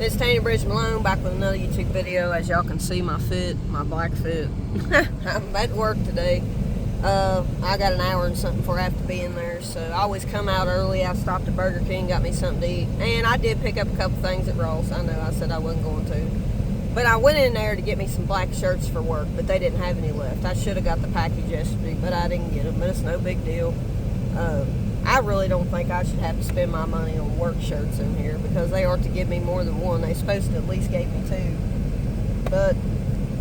It's Tanya Bridge Malone back with another YouTube video. As y'all can see, my fit, my black fit. I'm at work today. I got an hour and something before I have to be in there, so I always come out early. I stopped at Burger King, got me something to eat, and I did pick up a couple things at Ross. I know I said I wasn't going to, but I went in there to get me some black shirts for work, but they didn't have any left. I should have got the package yesterday, but I didn't get them, but it's no big deal. I really don't think I should have to spend my money on work shirts in here because they are to give me more than one. They're supposed to at least give me two. But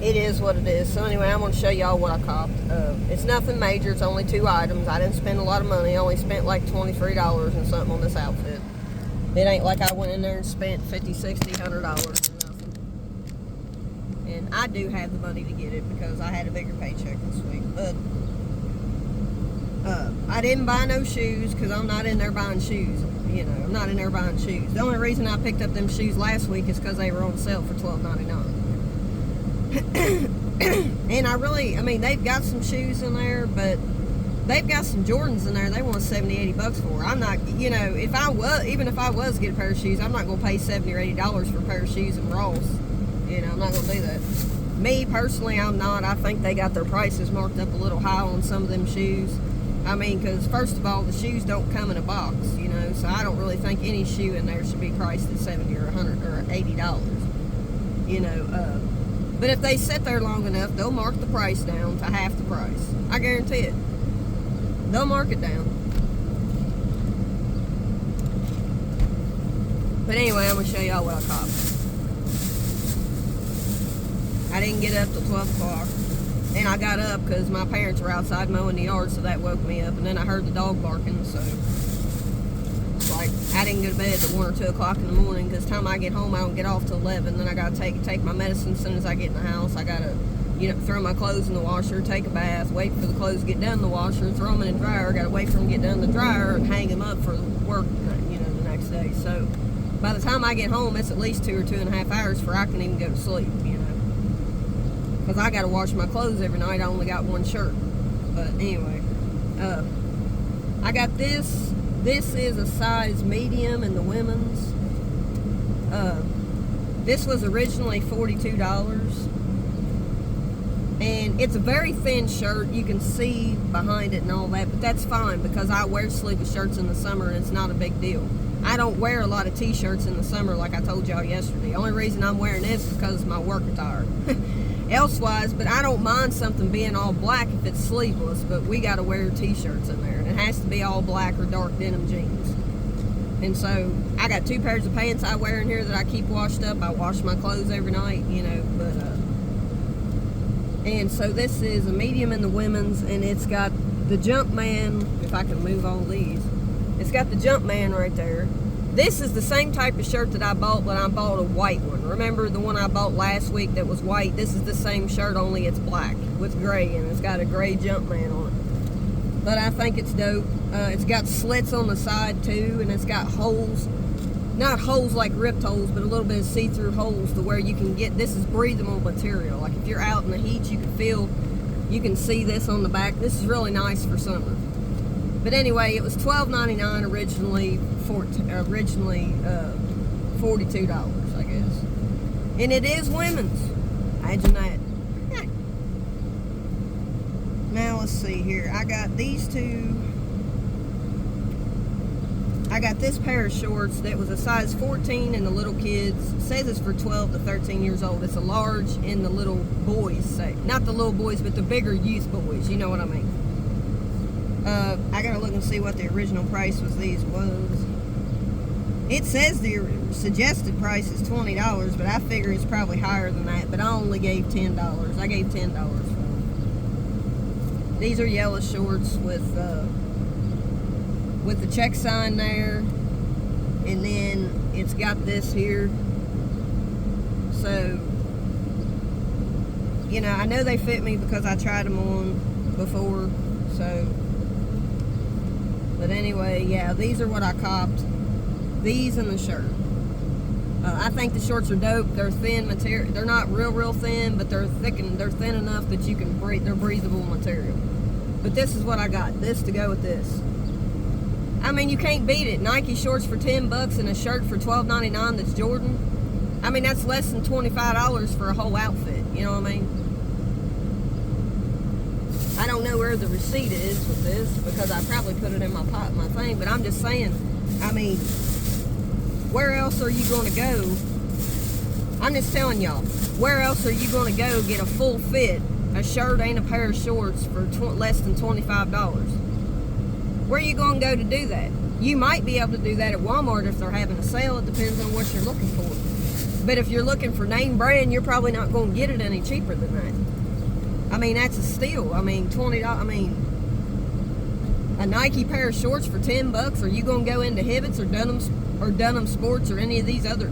it is what it is. So anyway, I'm going to show y'all what I copped. It's nothing major. It's only 2 items. I didn't spend a lot of money. I only spent like $23 and something on this outfit. It ain't like I went in there and spent $50, $60, $100 or nothing. And I do have the money to get it because I had a bigger paycheck this week. But I didn't buy no shoes because I'm not in there buying shoes. You know, I'm not in there buying shoes. The only reason I picked up them shoes last week is because they were on sale for $12.99. And I mean, they've got some shoes in there, but they've got some Jordans in there they want $70, $80 for. I'm not, you know, even if I was to get a pair of shoes, I'm not going to pay $70 or $80 for a pair of shoes in Ross. You know, I'm not going to do that. Me, personally, I'm not. I think they got their prices marked up a little high on some of them shoes. I mean, because first of all, the shoes don't come in a box, you know, so I don't really think any shoe in there should be priced at $70 or $100 or $80, you know. But if they sit there long enough, they'll mark the price down to half the price. I guarantee it. They'll mark it down. But anyway, I'm going to show y'all what I copped. I didn't get up till 12 o'clock. And I got up because my parents were outside mowing the yard, so that woke me up. And then I heard the dog barking, so it's like I didn't go to bed till 1 or 2 o'clock in the morning because time I get home, I don't get off till 11. Then I got to take my medicine as soon as I get in the house. I got to, you know, throw my clothes in the washer, take a bath, wait for the clothes to get done in the washer, throw them in the dryer. I got to wait for them to get done in the dryer and hang them up for work, you know, the next day. So by the time I get home, it's at least 2 or 2.5 hours before I can even go to sleep, you know. Because I got to wash my clothes every night. I only got one shirt. But anyway, I got this. This is a size medium in the women's. This was originally $42. And it's a very thin shirt. You can see behind it and all that. But that's fine because I wear sleeveless shirts in the summer and it's not a big deal. I don't wear a lot of t-shirts in the summer like I told y'all yesterday. The only reason I'm wearing this is because of my work attire. Elsewise, but I don't mind something being all black if it's sleeveless, but we got to wear t-shirts in there, and it has to be all black or dark denim jeans. And so I got 2 pairs of pants I wear in here that I keep washed up. I wash my clothes every night, you know, but and so this is a medium in the women's, and it's got the Jumpman. If I can move all these, it's got the Jumpman right there. This is the same type of shirt that I bought, but I bought a white one. Remember the one I bought last week that was white? This is the same shirt, only it's black with gray, and it's got a gray Jumpman on it. But I think it's dope. It's got slits on the side, too, and it's got holes. Not holes like ripped holes, but a little bit of see-through holes to where you can get, this is breathable material. Like if you're out in the heat, you can see this on the back. This is really nice for summer. But anyway, it was $12.99 originally, $42, I guess. And it is women's. Imagine that. Now let's see here. I got these two. I got this pair of shorts that was a size 14 in the little kids. It says it's for 12 to 13 years old. It's a large in the little boys, say. Not the little boys, but the bigger youth boys. You know what I mean. I gotta look and see what the original price was. It says the suggested price is $20, but I figure it's probably higher than that. But I only gave $10. I gave $10 for them. These are yellow shorts with the check sign there, and then it's got this here. So, you know, I know they fit me because I tried them on before. So. But anyway, yeah, these are what I copped. These and the shirt. I think the shorts are dope. They're thin material. They're not real thin, but they're thick and they're thin enough that you can breathe. They're breathable material. But this is what I got. This to go with this. I mean, you can't beat it. Nike shorts for $10 and a shirt for $12.99 that's Jordan. I mean, that's less than $25 for a whole outfit. You know what I mean? I don't know where the receipt is with this because I probably put it in my thing, but I'm just saying, I mean, where else are you going to go? I'm just telling y'all, where else are you going to go get a full fit, a shirt and a pair of shorts for less than $25? Where are you going to go to do that? You might be able to do that at Walmart if they're having a sale. It depends on what you're looking for. But if you're looking for name brand, you're probably not going to get it any cheaper than that. I mean, that's a steal. I mean, $20. I mean, a Nike pair of shorts for $10. Are you going to go into Hibbett's or Dunham Sports or any of these other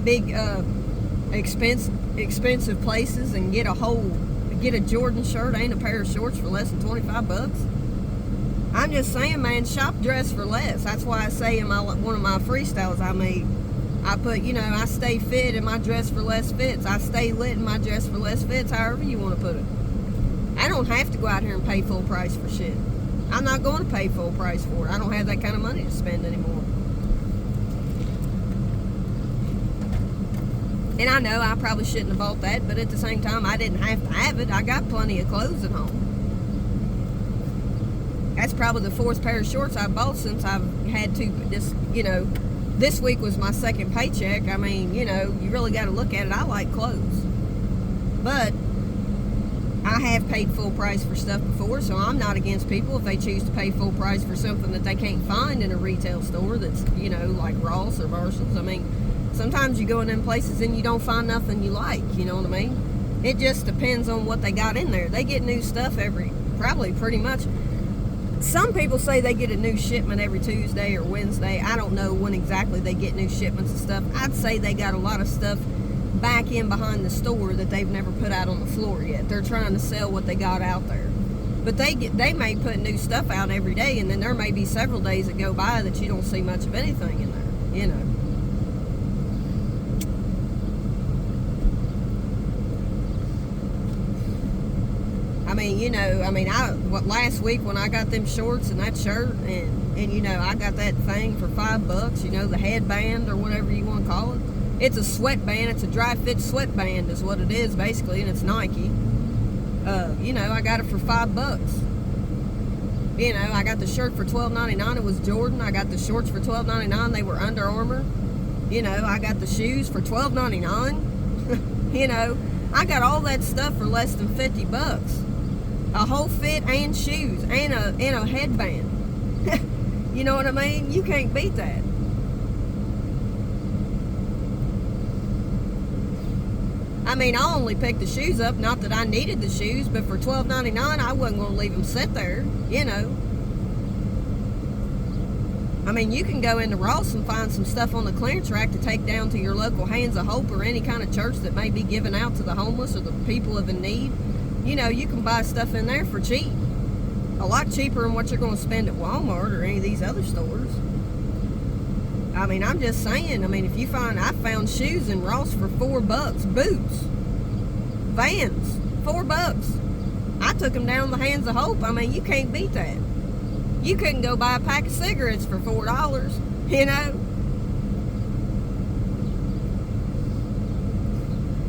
big expensive places and get a Jordan shirt and a pair of shorts for less than $25? I'm just saying, man, shop dress for less. That's why I say in one of my freestyles I made, I put, you know, I stay fit in my dress for less fits. I stay lit in my dress for less fits, however you want to put it. I don't have to go out here and pay full price for shit. I'm not going to pay full price for it. I don't have that kind of money to spend anymore. And I know I probably shouldn't have bought that, but at the same time, I didn't have to have it. I got plenty of clothes at home. That's probably the fourth pair of shorts I bought since I've had to, just, you know, this week was my second paycheck. I mean, you know, you really got to look at it. I like clothes. But I have paid full price for stuff before, so I'm not against people if they choose to pay full price for something that they can't find in a retail store that's, you know, like Ross or Marshalls. I mean, sometimes you go in them places and you don't find nothing you like, you know what I mean? It just depends on what they got in there. They get new stuff probably pretty much. Some people say they get a new shipment every Tuesday or Wednesday. I don't know when exactly they get new shipments and stuff. I'd say they got a lot of stuff back in behind the store that they've never put out on the floor yet. They're trying to sell what they got out there. But they may put new stuff out every day, and then there may be several days that go by that you don't see much of anything in there, you know. I mean, you know, last week when I got them shorts and that shirt and you know, I got that thing for $5, you know, the headband or whatever you want to call it. It's a sweatband. It's a dry fit sweatband is what it is basically, and it's Nike. You know, I got it for $5. You know, I got the shirt for $12.99. It was Jordan. I got the shorts for $12.99. They were Under Armour. You know, I got the shoes for $12.99. You know, I got all that stuff for less than $50. A whole fit and shoes and a headband. You know what I mean? You can't beat that. I mean, I only picked the shoes up, not that I needed the shoes, but for $12.99, I wasn't going to leave them sit there, you know. I mean, you can go into Ross and find some stuff on the clearance rack to take down to your local Hands of Hope or any kind of church that may be giving out to the homeless or the people of in need. You know, you can buy stuff in there for cheap. A lot cheaper than what you're going to spend at Walmart or any of these other stores. I mean, I'm just saying, I mean, if you I found shoes in Ross for $4. Boots. Vans. $4. I took them down the Hands of Hope. I mean, you can't beat that. You couldn't go buy a pack of cigarettes for $4, you know?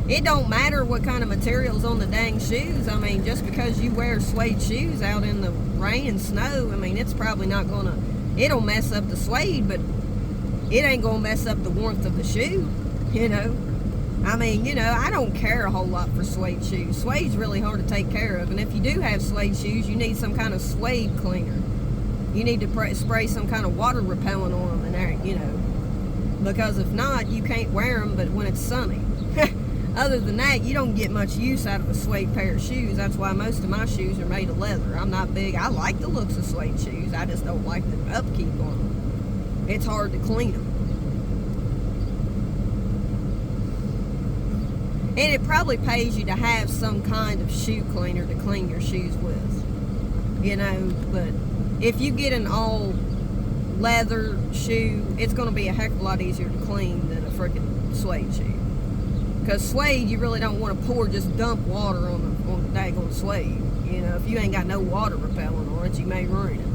It don't matter what kind of material's on the dang shoes. I mean, just because you wear suede shoes out in the rain and snow, I mean, it's probably not gonna, it'll mess up the suede, but it ain't gonna mess up the warmth of the shoe, you know? I mean, you know, I don't care a whole lot for suede shoes. Suede's really hard to take care of, and if you do have suede shoes, you need some kind of suede cleaner. You need to spray some kind of water repellent on them, and there, you know, because if not, you can't wear them. But when it's sunny, other than that, you don't get much use out of a suede pair of shoes. That's why most of my shoes are made of leather. I'm not big. I like the looks of suede shoes. I just don't like the upkeep on them. It's hard to clean them. And it probably pays you to have some kind of shoe cleaner to clean your shoes with, you know. But if you get an all leather shoe, it's going to be a heck of a lot easier to clean than a freaking suede shoe. Because suede, you really don't want to just dump water on the daggone suede. You know, if you ain't got no water repellent on it, you may ruin it.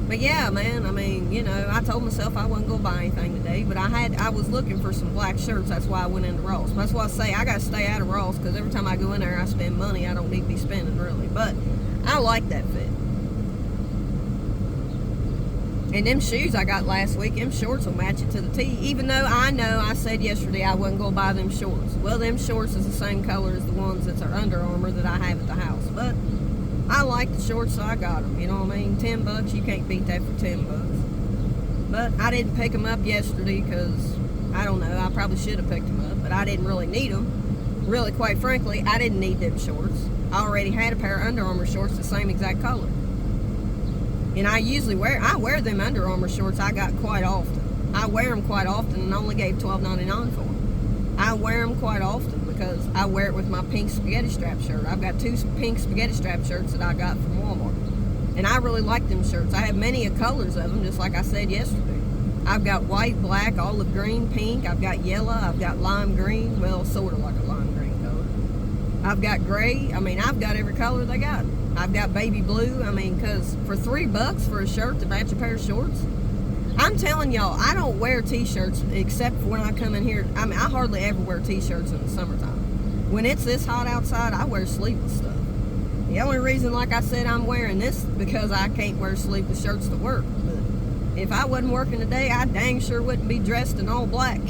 But yeah, man, I mean, you know, I told myself I wasn't going to buy anything today, but I was looking for some black shirts. That's why I went into Ross. That's why I say I got to stay out of Ross, because every time I go in there, I spend money I don't need to be spending, really. But I like that fit. And them shoes I got last week, them shorts will match it to the T. Even though I know I said yesterday I wasn't going to buy them shorts. Well, them shorts is the same color as the ones that are Under Armour that I have at the house. But I like the shorts, so I got them. You know what I mean? $10, you can't beat that for $10. But I didn't pick them up yesterday because, I don't know, I probably should have picked them up. But I didn't really need them. Really, quite frankly, I didn't need them shorts. I already had a pair of Under Armour shorts the same exact color. And I wear them Under Armour shorts I got quite often. I wear them quite often and only gave $12.99 for them. I wear them quite often because I wear it with my pink spaghetti strap shirt. I've got 2 pink spaghetti strap shirts that I got from Walmart. And I really like them shirts. I have many colors of them, just like I said yesterday. I've got white, black, olive green, pink. I've got yellow. I've got lime green. Well, sort of like a lime green color. I've got gray. I mean, I've got every color they got. I've got baby blue. I mean, because for $3 for a shirt to match a pair of shorts, I'm telling y'all, I don't wear t-shirts except for when I come in here. I mean, I hardly ever wear t-shirts in the Summertime. When it's this hot outside, I wear sleeveless stuff. The only reason, like I said, I'm wearing this because I can't wear sleeveless shirts to work. But if I wasn't working today, I dang sure wouldn't be dressed in all black.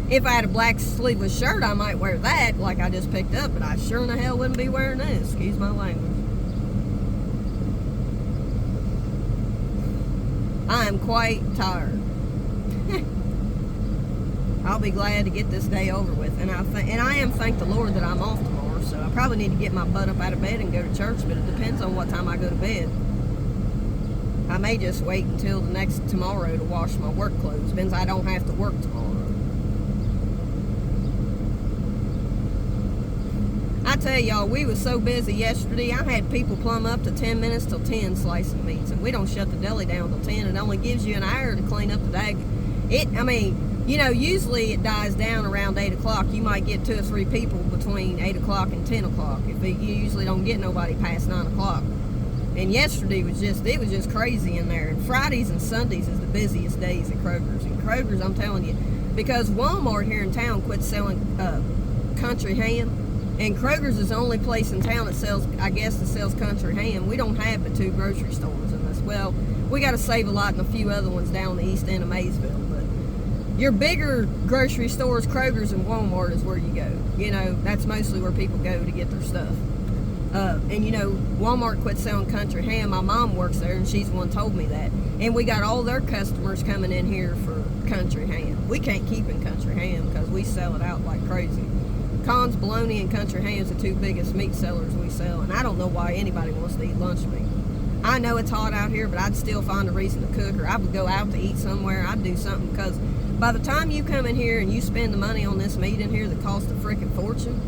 If I had a black sleeveless shirt, I might wear that like I just picked up, but I sure in the hell wouldn't be wearing this. Excuse my language. I am quite tired. I'll be glad to get this day over with, and I am thank the Lord that I'm off tomorrow. So I probably need to get my butt up out of bed and go to church, but it depends on what time I go to bed. I may just wait until tomorrow to wash my work clothes, since I don't have to work tomorrow. I tell y'all, we was so busy yesterday, I had people plumb up to 10 minutes till 10 slicing meats, and we don't shut the deli down till 10. It only gives you an hour to clean up the dag. I mean, you know, usually it dies down around 8 o'clock. You might get 2 or 3 people between 8 o'clock and 10 o'clock. You usually don't get nobody past 9 o'clock. And yesterday was just crazy in there. And Fridays and Sundays is the busiest days at Kroger's. And Kroger's, I'm telling you, because Walmart here in town quit selling country ham. And Kroger's is the only place in town that sells country ham. We don't have but 2 grocery stores in this. Well, we got to save a lot in a few other ones down the east end of Maysville. But your bigger grocery stores, Kroger's and Walmart, is where you go. You know, that's mostly where people go to get their stuff. And you know, Walmart quit selling country ham. My mom works there, and she's the one told me that. And we got all their customers coming in here for country ham. We can't keep in country ham because we sell it out like crazy. Conn's Bologna and Country Ham's the 2 biggest meat sellers we sell, and I don't know why anybody wants to eat lunch meat. I know it's hot out here, but I'd still find a reason to cook, or I would go out to eat somewhere. I'd do something, because by the time you come in here and you spend the money on this meat in here that costs a freaking fortune,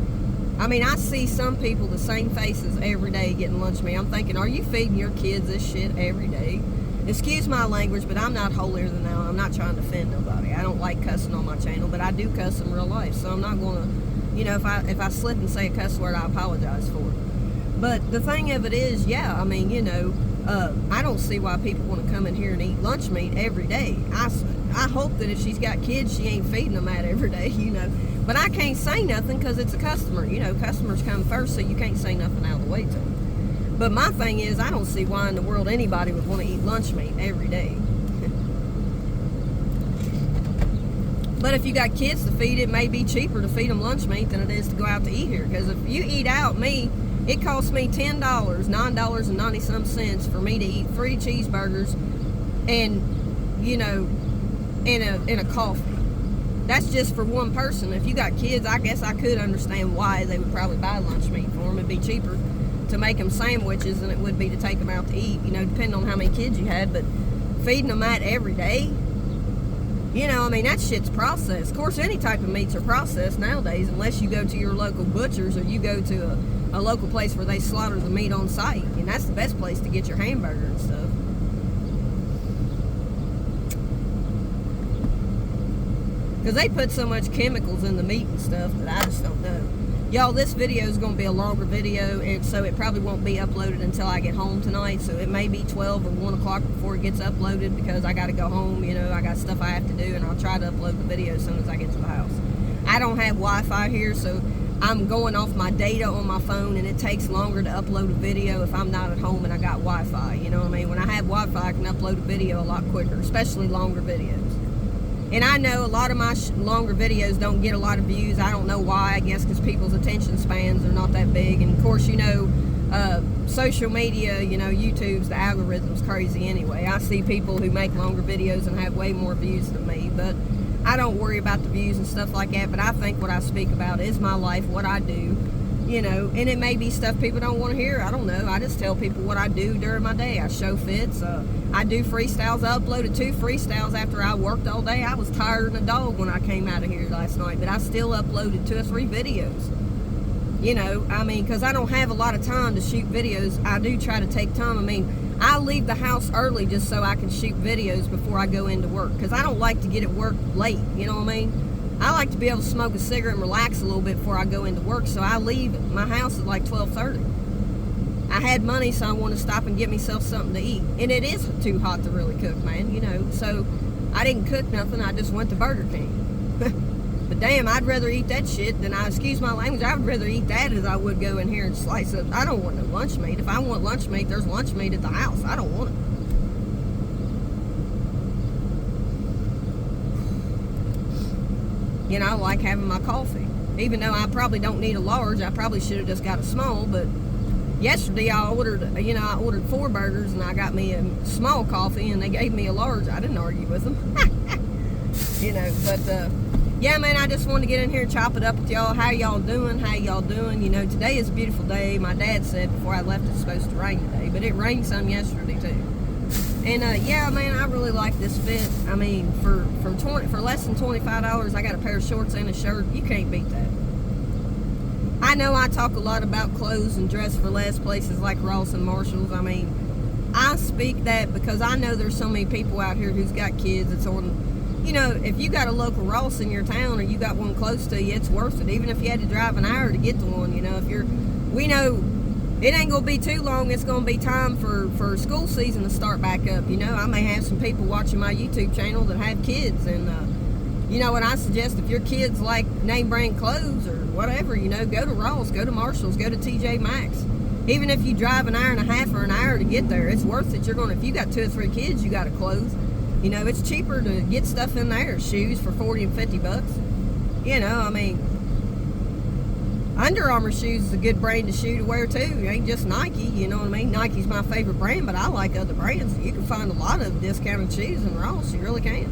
I mean, I see some people the same faces every day getting lunch meat. I'm thinking, are you feeding your kids this shit every day? Excuse my language, but I'm not holier than thou. I'm not trying to offend nobody. I don't like cussing on my channel, but I do cuss in real life, so I'm not going to. You know, if I slip and say a cuss word, I apologize for it. But the thing of it is, yeah, I mean, you know, I don't see why people want to come in here and eat lunch meat every day. I hope that if she's got kids, she ain't feeding them that every day, you know. But I can't say nothing because it's a customer. You know, customers come first, so you can't say nothing out of the way to them. But my thing is, I don't see why in the world anybody would want to eat lunch meat every day. But if you got kids to feed, it may be cheaper to feed them lunch meat than it is to go out to eat here. Because if you eat out, it costs me $10, $9.90 for me to eat 3 cheeseburgers and, you know, in a coffee. That's just for one person. If you got kids, I guess I could understand why they would probably buy lunch meat for them. It'd be cheaper to make them sandwiches than it would be to take them out to eat, you know, depending on how many kids you had. But feeding them that every day, you know, I mean, that shit's processed. Of course, any type of meats are processed nowadays, unless you go to your local butchers or you go to a local place where they slaughter the meat on site. And that's the best place to get your hamburger and stuff. Because they put so much chemicals in the meat and stuff that I just don't know. Y'all, this video is going to be a longer video, and so it probably won't be uploaded until I get home tonight. So it may be 12 or 1 o'clock before it gets uploaded, because I got to go home. You know, I got stuff I have to do, and I'll try to upload the video as soon as I get to the house. I don't have Wi-Fi here, so I'm going off my data on my phone, and it takes longer to upload a video if I'm not at home and I got Wi-Fi. You know what I mean? When I have Wi-Fi, I can upload a video a lot quicker, especially longer videos. And I know a lot of my longer videos don't get a lot of views. I don't know why. I guess because people's attention spans are not that big. And of course, you know, social media, you know, YouTube's, the algorithm's crazy anyway. I see people who make longer videos and have way more views than me, but I don't worry about the views and stuff like that. But I think what I speak about is my life, what I do, you know, and it may be stuff people don't want to hear. I don't know. I just tell people what I do during my day. I show fits. I do freestyles. I uploaded 2 freestyles after I worked all day. I was tired than a dog when I came out of here last night, but I still uploaded 2 or 3 videos. You know, I mean, because I don't have a lot of time to shoot videos. I do try to take time. I mean, I leave the house early just so I can shoot videos before I go into work, because I don't like to get at work late, you know what I mean? I like to be able to smoke a cigarette and relax a little bit before I go into work, so I leave my house at like 12:30. I had money, so I want to stop and get myself something to eat. And it is too hot to really cook, man, you know. So I didn't cook nothing. I just went to Burger King. But damn, I'd rather eat that shit than, excuse my language, I would rather eat that as I would go in here and slice up. I don't want no lunch meat. If I want lunch meat, there's lunch meat at the house. I don't want it. You know, I like having my coffee. Even though I probably don't need a large, I probably should have just got a small, but yesterday I ordered, you know, I ordered 4 burgers and I got me a small coffee and they gave me a large. I didn't argue with them. You know, but yeah, man, I just wanted to get in here and chop it up with y'all. How y'all doing? How y'all doing? You know, today is a beautiful day. My dad said before I left it's supposed to rain today, but it rained some yesterday too. And yeah, man, I really like this fit. I mean, for less than $25, I got a pair of shorts and a shirt. You can't beat that. I know I talk a lot about clothes and dress for less places like Ross and Marshalls. I mean, I speak that because I know there's so many people out here who's got kids that's on, you know, if you got a local Ross in your town or you got one close to you, it's worth it. Even if you had to drive an hour to get to one, you know, we know it ain't gonna be too long. It's gonna be time for school season to start back up. You know, I may have some people watching my YouTube channel that have kids, and you know what I suggest, if your kids like name brand clothes or whatever, you know, go to Ross, go to Marshalls, go to TJ Maxx. Even if you drive an hour and a half or an hour to get there, it's worth it. If you got 2 or 3 kids, you got to clothes. You know, it's cheaper to get stuff in there. Shoes for $40 and $50. You know, I mean, Under Armour shoes is a good brand of shoe to wear too. It ain't just Nike, you know what I mean? Nike's my favorite brand, but I like other brands. You can find a lot of discounted shoes in Ross. You really can.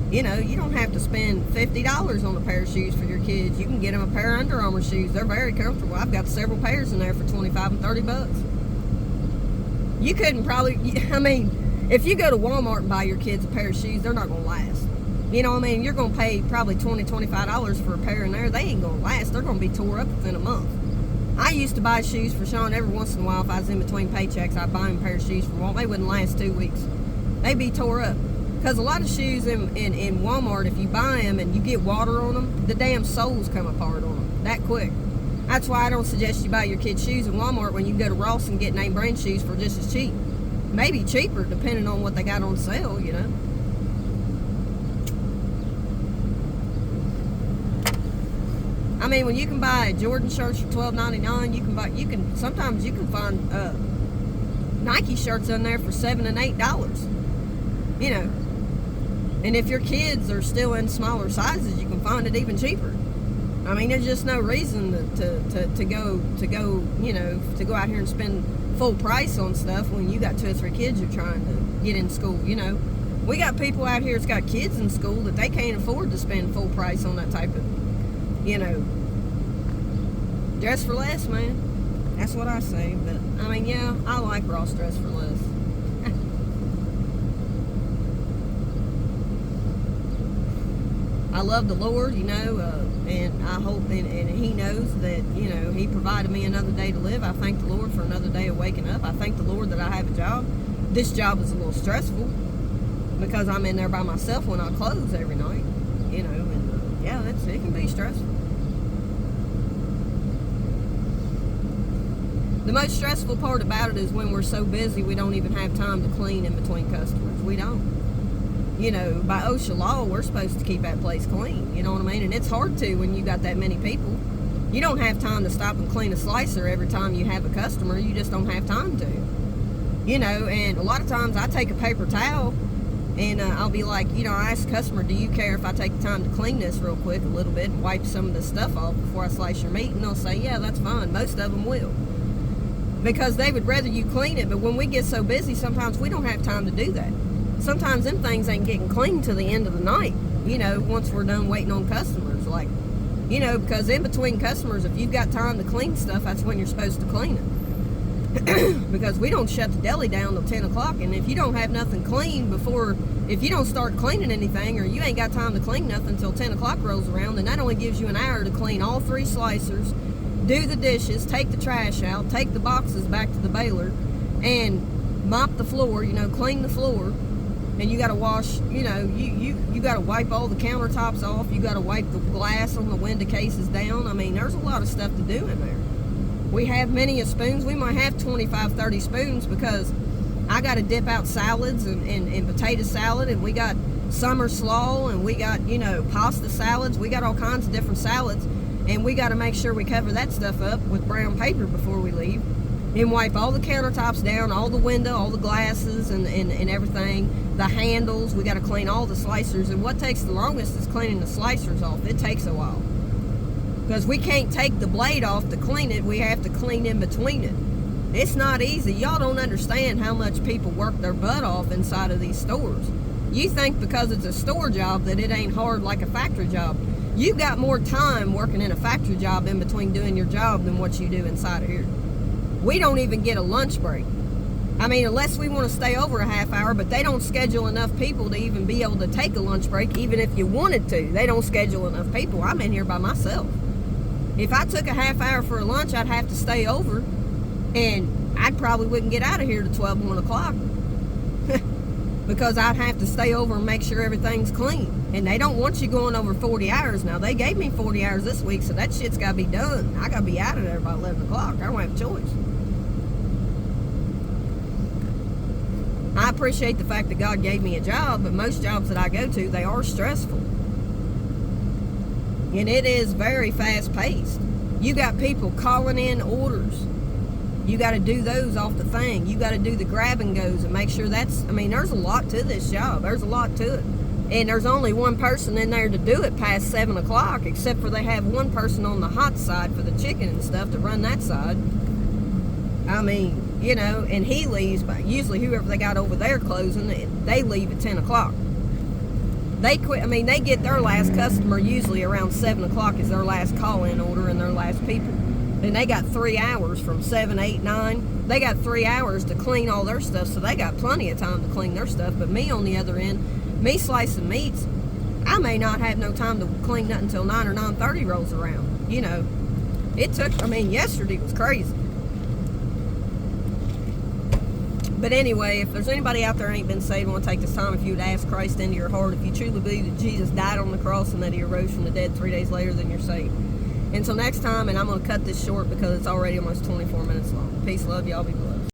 You know, you don't have to spend $50 on a pair of shoes for your kids. You can get them a pair of Under Armour shoes. They're very comfortable. I've got several pairs in there for $25 and $30. You couldn't probably, I mean, if you go to Walmart and buy your kids a pair of shoes, they're not going to last. You know what I mean? You're going to pay probably $20, $25 for a pair in there. They ain't going to last. They're going to be tore up within a month. I used to buy shoes for Sean every once in a while. If I was in between paychecks, I'd buy him a pair of shoes for Walmart. They wouldn't last 2 weeks. They'd be tore up. Because a lot of shoes in Walmart, if you buy them and you get water on them, the damn soles come apart on them that quick. That's why I don't suggest you buy your kids shoes in Walmart when you can go to Ross and get name brand shoes for just as cheap. Maybe cheaper, depending on what they got on sale, you know. I mean, when you can buy Jordan shirts for $12.99, sometimes you can find Nike shirts in there for $7 and $8. You know, and if your kids are still in smaller sizes, you can find it even cheaper. I mean, there's just no reason to go you know, to go out here and spend full price on stuff when you got 2 or 3 kids you're trying to get in school. You know, we got people out here that's got kids in school that they can't afford to spend full price on that type of, you know, dress for less, man. That's what I say. But I mean, yeah, I like Ross Dress for Less. I love the Lord, you know, and I hope, and He knows that, you know, He provided me another day to live. I thank the Lord for another day of waking up. I thank the Lord that I have a job. This job is a little stressful because I'm in there by myself when I close every night, you know, and yeah, it can be stressful. The most stressful part about it is when we're so busy we don't even have time to clean in between customers. We don't. You know, by OSHA law, we're supposed to keep that place clean. You know what I mean? And it's hard to when you got that many people. You don't have time to stop and clean a slicer every time you have a customer. You just don't have time to. You know, and a lot of times I take a paper towel and I'll be like, you know, I ask the customer, do you care if I take the time to clean this real quick a little bit and wipe some of the stuff off before I slice your meat? And they'll say, yeah, that's fine. Most of them will. Because they would rather you clean it, but when we get so busy, sometimes we don't have time to do that. Sometimes them things ain't getting cleaned till the end of the night, you know, once we're done waiting on customers. Like, you know, because in between customers, if you've got time to clean stuff, that's when you're supposed to clean it. Because we don't shut the deli down till 10 o'clock, and if you don't have nothing clean before, if you don't start cleaning anything, or you ain't got time to clean nothing until 10 o'clock rolls around, then that only gives you an hour to clean all 3 slicers, do the dishes, take the trash out, take the boxes back to the baler, and mop the floor, you know, clean the floor. And you got to wash, you know, you got to wipe all the countertops off. You got to wipe the glass on the window cases down. I mean, there's a lot of stuff to do in there. We have many spoons. We might have 25, 30 spoons because I got to dip out salads and potato salad, and we got summer slaw, and we got, you know, pasta salads. We got all kinds of different salads, and we got to make sure we cover that stuff up with brown paper before we leave. And wipe all the countertops down, all the window, all the glasses and everything, the handles. We got to clean all the slicers, and what takes the longest is cleaning the slicers off. It takes a while because we can't take the blade off to clean it. We have to clean in between it. It's not easy. Y'all don't understand how much people work their butt off inside of these stores. You think because it's a store job that it ain't hard like a factory job. You got more time working in a factory job in between doing your job than what you do inside of here. We don't even get a lunch break. I mean, unless we want to stay over a half hour, but they don't schedule enough people to even be able to take a lunch break, even if you wanted to. They don't schedule enough people. I'm in here by myself. If I took a half hour for a lunch, I'd have to stay over, and I probably wouldn't get out of here to 12, 1 o'clock because I'd have to stay over and make sure everything's clean. And they don't want you going over 40 hours. Now, they gave me 40 hours this week, so that shit's got to be done. I got to be out of there by 11 o'clock. I don't have a choice. I appreciate the fact that God gave me a job, but most jobs that I go to, they are stressful. And it is very fast-paced. You got people calling in orders. You got to do those off the thing. You got to do the grab and goes and make sure that's, I mean, there's a lot to this job. There's a lot to it. And there's only one person in there to do it past 7 o'clock, except for they have one person on the hot side for the chicken and stuff to run that side. I mean, you know, and he leaves, but usually whoever they got over there closing, they leave at 10 o'clock. They quit, I mean, they get their last customer usually around 7 o'clock is their last call-in order and their last people. And they got 3 hours from 7, 8, 9. They got 3 hours to clean all their stuff, so they got plenty of time to clean their stuff. But me on the other end, me slicing meats, I may not have no time to clean nothing until 9 or 9:30 rolls around. You know, it took, I mean, yesterday was crazy. But anyway, if there's anybody out there who ain't been saved, I want to take this time, if you would ask Christ into your heart, if you truly believe that Jesus died on the cross and that he arose from the dead 3 days later, then you're saved. Until next time, and I'm going to cut this short because it's already almost 24 minutes long. Peace, love, y'all be blessed.